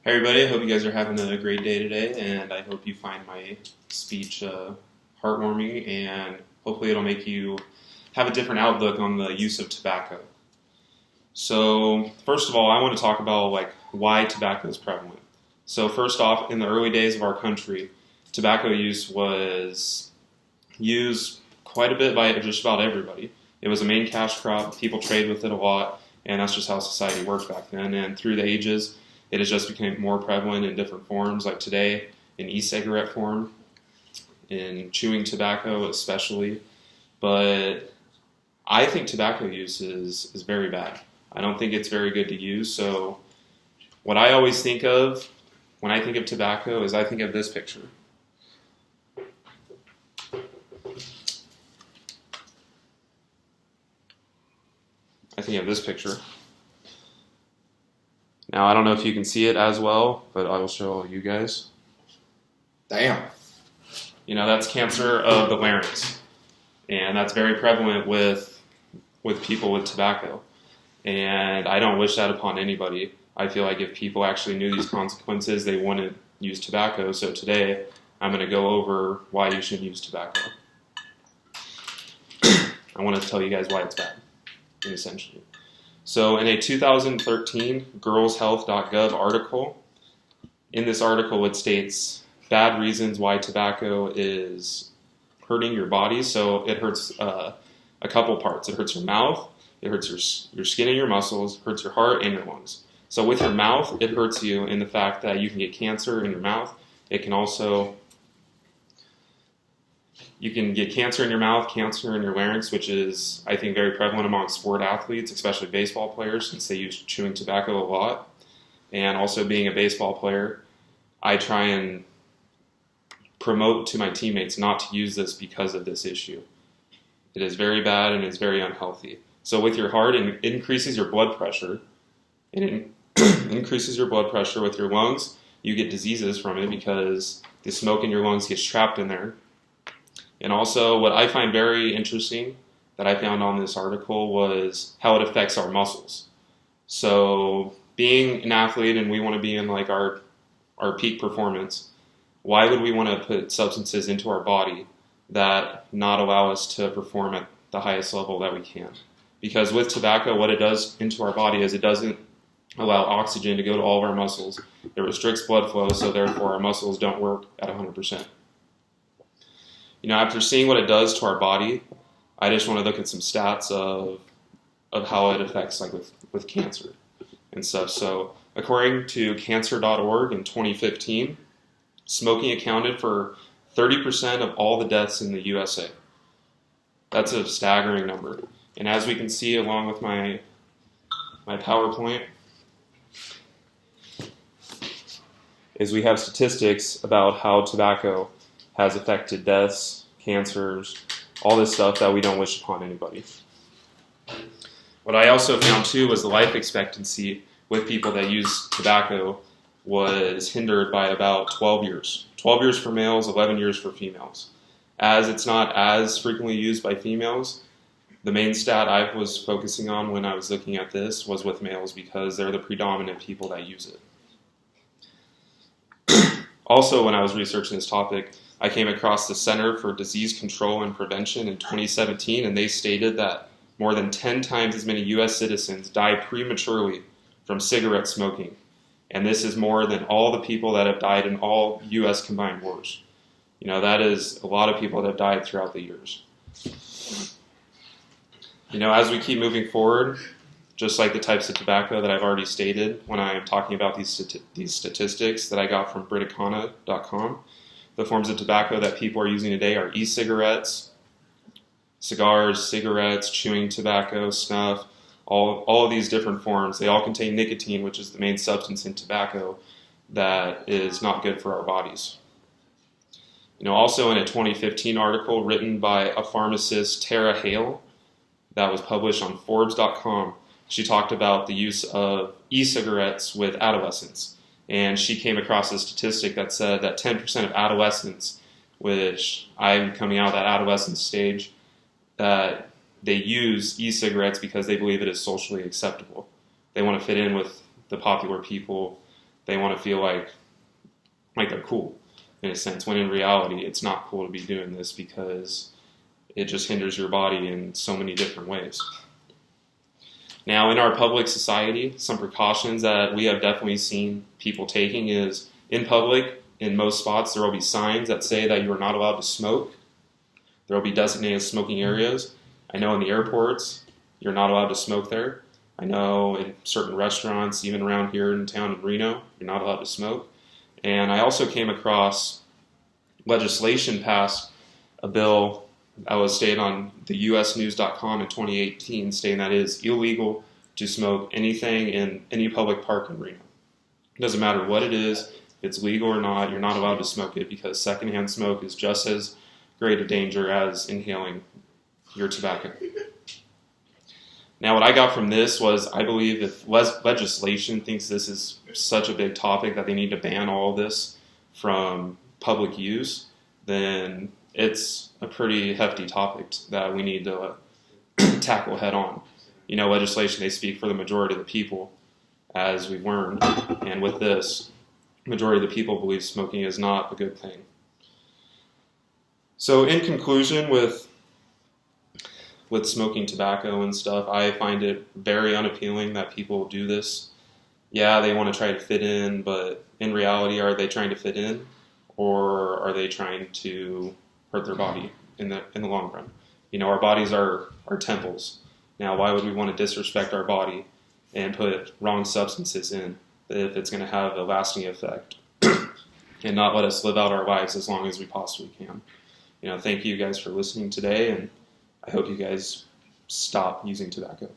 Hey everybody, I hope you guys are having a great day today, and I hope you find my speech heartwarming, and hopefully it'll make you have a different outlook on the use of tobacco. So first of all, I want to talk about why tobacco is prevalent. So first off, in the early days of our country, tobacco use was used quite a bit by just about everybody. It was a main cash crop, people traded with it a lot, and that's just how society worked back then. And through the ages, it has just become more prevalent in different forms, like today, in e-cigarette form, in chewing tobacco especially. But I think tobacco use is very bad. I don't think it's very good to use. So what I always think of when I think of tobacco is I think of this picture. I think of this picture. Now, I don't know if you can see it as well, but I will show you guys. Damn. You know, that's cancer of the larynx. And that's very prevalent with people with tobacco. And I don't wish that upon anybody. I feel like if people actually knew these consequences, they wouldn't use tobacco. So today, I'm going to go over why you shouldn't use tobacco. I want to tell you guys why it's bad, essentially. So in a 2013 girlshealth.gov article, in this article it states bad reasons why tobacco is hurting your body. So it hurts a couple parts. It hurts your mouth, it hurts your skin and your muscles, hurts your heart and your lungs. So with your mouth, it hurts you in the fact that you can get cancer in your mouth. It can also You can get cancer in your mouth, cancer in your larynx, which is, I think, very prevalent among sport athletes, especially baseball players, since they use chewing tobacco a lot. And also being a baseball player, I try and promote to my teammates not to use this because of this issue. It is very bad and it's very unhealthy. So with your heart, it increases your blood pressure. And it increases your blood pressure with your lungs. You get diseases from it because the smoke in your lungs gets trapped in there. And also, what I find very interesting that I found on this article was how it affects our muscles. So, being an athlete and we want to be in our peak performance, why would we want to put substances into our body that not allow us to perform at the highest level that we can? Because with tobacco, what it does into our body is it doesn't allow oxygen to go to all of our muscles. It restricts blood flow, so therefore our muscles don't work at 100%. You know, after seeing what it does to our body, I just want to look at some stats of how it affects with cancer and stuff. So according to cancer.org in 2015, smoking accounted for 30% of all the deaths in the USA. That's a staggering number. And as we can see along with my PowerPoint, is we have statistics about how tobacco has affected deaths, cancers, all this stuff that we don't wish upon anybody. What I also found too was the life expectancy with people that use tobacco was hindered by about 12 years. 12 years for males, 11 years for females. As it's not as frequently used by females, the main stat I was focusing on when I was looking at this was with males because they're the predominant people that use it. Also, when I was researching this topic, I came across the Center for Disease Control and Prevention in 2017, and they stated that more than 10 times as many U.S. citizens die prematurely from cigarette smoking. And this is more than all the people that have died in all U.S. combined wars. You know, that is a lot of people that have died throughout the years. You know, as we keep moving forward, just like the types of tobacco that I've already stated when I'm talking about these statistics that I got from Briticana.com, the forms of tobacco that people are using today are e-cigarettes, cigars, cigarettes, chewing tobacco, snuff, all of these different forms. They all contain nicotine, which is the main substance in tobacco that is not good for our bodies. You know, also in a 2015 article written by a pharmacist, Tara Hale, that was published on Forbes.com, she talked about the use of e-cigarettes with adolescents. And she came across a statistic that said that 10% of adolescents, which I'm coming out of that adolescent stage, that they use e-cigarettes because they believe it is socially acceptable. They want to fit in with the popular people they want to feel like they're cool in a sense, when in reality it's not cool to be doing this because it just hinders your body in so many different ways. Now, in our public society, some precautions that we have definitely seen people taking is, in public, in most spots, there will be signs that say that you are not allowed to smoke. There will be designated smoking areas. I know in the airports, you're not allowed to smoke there. I know in certain restaurants, even around here in town in Reno, you're not allowed to smoke. And I also came across legislation passed, a bill that was stated on the usnews.com in 2018, stating that it is illegal to smoke anything in any public park in Reno. It doesn't matter what it is, if it's legal or not, you're not allowed to smoke it because secondhand smoke is just as great a danger as inhaling your tobacco. Now, what I got from this was, I believe if legislation thinks this is such a big topic that they need to ban all of this from public use, then it's a pretty hefty topic that we need to tackle head on. You know, legislation, they speak for the majority of the people, as we've learned. And with this, the majority of the people believe smoking is not a good thing. So in conclusion, with smoking tobacco and stuff, I find it very unappealing that people do this. Yeah, they want to try to fit in, but in reality, are they trying to fit in, or are they trying to hurt their body in the long run? You know, our bodies are our temples. Now, why would we want to disrespect our body and put wrong substances in if it's going to have a lasting effect and not let us live out our lives as long as we possibly can? You know, thank you guys for listening today, and I hope you guys stop using tobacco.